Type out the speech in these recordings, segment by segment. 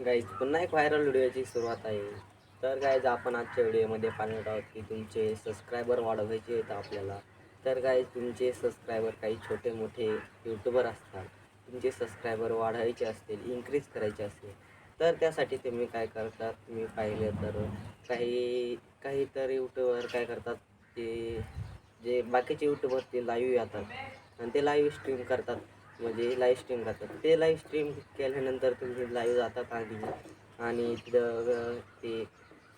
Guys पुन्हा एक viral व्हिडिओची सुरुवात आहे. तर गाईज आपण आजच्या व्हिडिओमध्ये पाहणार आहोत की तुमचे सबस्क्रायबर वाढवायचे आहेत आपल्याला. तर गाईज तुमचे सबस्क्रायबर काही छोटे मोठे यूट्यूबर असतात. तुमचे सबस्क्रायबर वाढवायचे असतील, इन्क्रीज करायचे असतील, तर त्यासाठी तुम्ही काय करतात मी पाहिलं तर काही काही तर यूट्यूबर काय करतात, ते जे बाकीचे यूट्यूबर ते लाईव्ह येतात आणि ते लाईव्ह स्ट्रीम करतात. म्हणजे लाईव्ह स्ट्रीम करतात. ते लाईव्ह स्ट्रीम केल्यानंतर तुम्ही लाईव्ह जातात आणि तिथं ते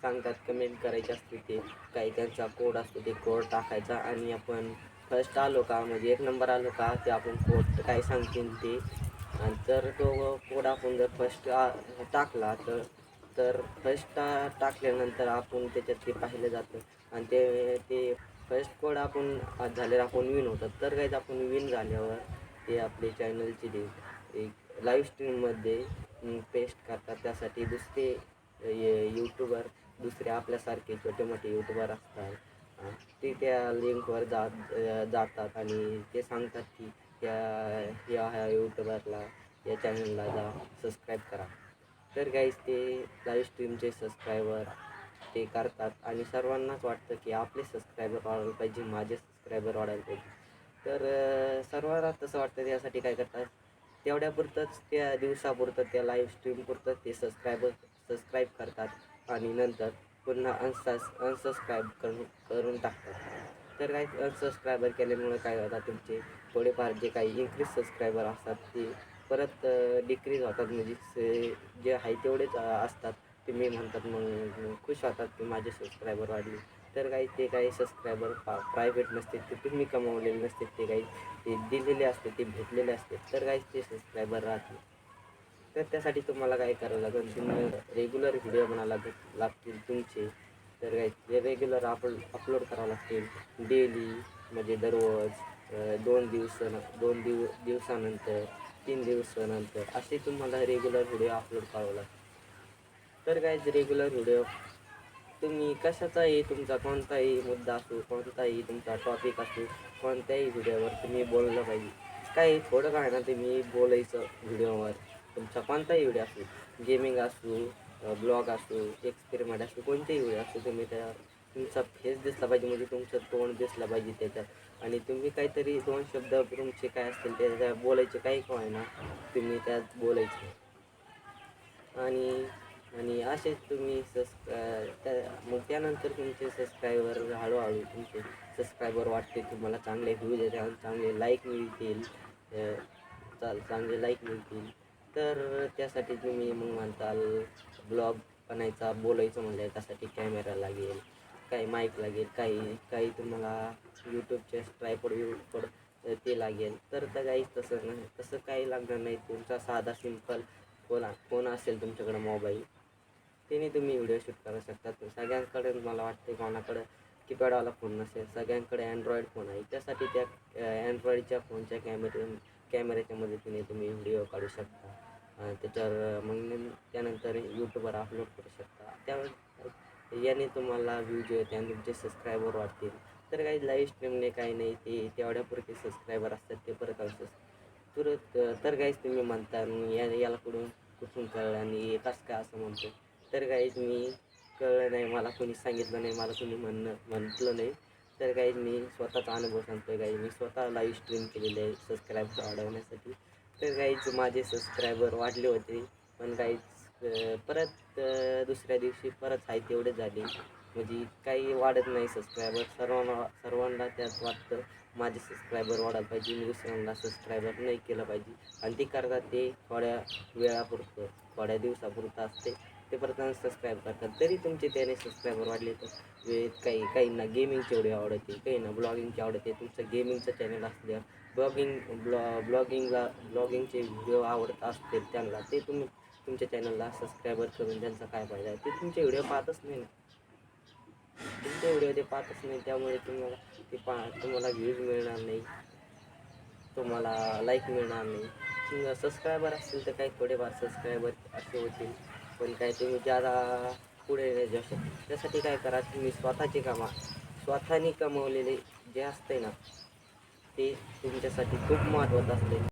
सांगतात, कमेंट करायची असते. ते काही त्यांचा कोड असतो, ते कोड टाकायचा आणि आपण फर्स्ट आलो का, म्हणजे एक नंबर आलो का, ते आपण कोड काय सांगतील ते. आणि तर तो कोड आपण जर फर्स्ट टाकला तर तर फर्स्ट टाकल्यानंतर आपण त्याच्यात ते पाहिलं जातं आणि ते ते फर्स्ट कोड आपण झाल्यावर आपण विन होतात. तर काहीच आपण विन झाल्यावर ते आपले चॅनलची एक लाईव्ह स्ट्रीममध्ये पेस्ट करतात. त्यासाठी दुसरे यूट्यूबर, दुसरे आपल्यासारखे छोटे मोठे यूट्यूबर असतात, ते त्या लिंकवर जातात आणि ते सांगतात की ह्या यूट्यूबरला, या चॅनलला जा, सबस्क्राईब करा. तर गाईज ते लाईव्ह स्ट्रीमचे सबस्क्रायबर ते करतात आणि सर्वांनाच वाटतं की आपले सबस्क्रायबर वाढायला पाहिजे, माझे सबस्क्रायबर वाढायला पाहिजे. तर सर्वांना तसं वाटतं. त्यासाठी काय करतात, तेवढ्यापुरतंच त्या दिवसापुरतं त्या लाईव्ह स्ट्रीमपुरतं ते सबस्क्राईब करतात आणि नंतर पुन्हा अनसबस्क्राईब करून टाकतात. तर काही अनसबस्क्रायबर केल्यामुळे काय होतात, तुमचे थोडेफार जे काही इन्क्रीज सबस्क्रायबर असतात ते परत डिक्रीज होतात. म्हणजे जे आहे तेवढेच असतात. तुम्ही म्हणतात, मग खुश होतात की माझे सबस्क्रायबर वाढले. तर काही ते काही सबस्क्रायबर प्रायव्हेट नसते, ते तुम्ही कमावलेले नसते, ते काही ते दिलेले असते, ते भेटलेले असते. तर काही ते सबस्क्रायबर राहते. तर त्यासाठी तुम्हाला काय करावं लागेल, तुम्ही रेग्युलर व्हिडिओ बनावं लागतील तुमचे. तर काही रेग्युलर अपलोड करावं लागतील डेली, म्हणजे दररोज, 2 दिवसानंतर, 3 दिवसानंतर असे तुम्हाला रेग्युलर व्हिडिओ अपलोड करावं लागतील. तर काय रेग्युलर व्हिडिओ तुम्ही कशाचाही, तुमचा कोणताही मुद्दा असो, कोणताही तुमचा टॉपिक असो, कोणत्याही व्हिडिओवर तुम्ही बोललं पाहिजे. काही थोडं काय ना तुम्ही बोलायचं व्हिडिओवर. तुमचा कोणताही व्हिडिओ असो, गेमिंग असो, ब्लॉग असो, एक्सपेरिमेंट असो, कोणतेही व्हिडिओ असो, तुम्ही त्या तुमचा फेस दिसला पाहिजे, म्हणजे तुमचं तोंड दिसलं पाहिजे त्याच्यात. आणि तुम्ही काहीतरी 2 शब्द तुमचे काय असतील त्याच्यात बोलायचे, काही काय ना तुम्ही त्यात बोलायचं. आणि आणि असेच तुम्ही मग त्यानंतर तुमचे सबस्क्रायबर हळूहळू तुमचे सबस्क्रायबर वाढते, तुम्हाला चांगले व्ह्यूज येतात, चांगले लाईक मिळतील, चांगले लाईक मिळतील. तर त्यासाठी तुम्ही मग म्हणताल ब्लॉग बनायचा, बोलायचं म्हणलं त्यासाठी कॅमेरा लागेल, काही माईक लागेल, काही काही तुम्हाला यूट्यूबचे ट्रायपॉड ते लागेल. तर काही तसं नाही, तसं काही लागणार नाही. तुमचा साधा सिंपल फोन असेल तुमच्याकडं, मोबाईल, त्याने तुम्ही व्हिडिओ शूट करू शकता. तर सगळ्यांकडे मला वाटते कोणाकडं कीपॅडवाला फोन नसेल, सगळ्यांकडे अँड्रॉईड फोन आहे. त्यासाठी त्या अँड्रॉईडच्या फोनच्या कॅमेऱ्याच्या मदतीने तुम्ही व्हिडिओ काढू शकता. त्याच्यावर मग त्यानंतर यूट्यूबवर अपलोड करू शकता. त्यावर याने तुम्हाला व्ह्यूज येते आणि तुमचे सबस्क्रायबर वाढतील. तर काही लाईव्ह स्ट्रीमने काही नाही, ते तेवढ्यापुरते सबस्क्रायबर असतात, ते परत तर काहीच तुम्ही म्हणता याला कुठून कळलं आणि कसं काय असं म्हणतो. तर काहीच मी कळलं नाही, मला कोणी सांगितलं नाही, मला कोणी म्हटलं नाही. तर काहीच मी स्वतःचा अनुभव सांगतो. काही मी स्वतः लाईव्ह स्ट्रीम केलेले आहे सबस्क्रायबर वाढवण्यासाठी. तर काहीच माझे सबस्क्रायबर वाढले होते, पण काहीच परत दुसऱ्या दिवशी परत आहे तेवढे झाले. म्हणजे काही वाढत नाही सबस्क्रायबर. सर्वांना त्यात वाटतं माझे सबस्क्रायबर वाढायला पाहिजे, मी दुसऱ्यांना सबस्क्रायबर नाही केलं पाहिजे. आणि ते करतात ते थोड्या वेळापुरतं, थोड्या दिवसापुरतं असते, ते परत सबस्क्राईब करतात. तरी तुमचे त्याने सबस्क्रायबर वाढले तर काहींना गेमिंगची एवढी आवडते, काहींना ब्लॉगिंगची आवडते. तुमचं गेमिंगचं चॅनल असल्यावर ब्लॉगिंगचे व्हिडिओ आवडत असतील त्यांना, ते तुम्ही तुमच्या चॅनलला सबस्क्रायबर करून त्यांचा काय फायदा आहे. ते तुमचे व्हिडिओ पाहतच नाही ना, तुमचे व्हिडिओ ते पाहतच नाही. त्यामुळे तुम्हाला व्ह्यूज मिळणार नाही, तुम्हाला लाईक मिळणार नाही. सबस्क्रायबर असतील तर काही थोडेफार सबस्क्रायबर असे होतील, पण काय तुम्ही ज्यादा पुढे नाही जाऊ शकत. त्यासाठी काय करा, तुम्ही स्वतःने कमवलेले जे असते ना, ते तुमच्यासाठी खूप महत्त्वाचं असते.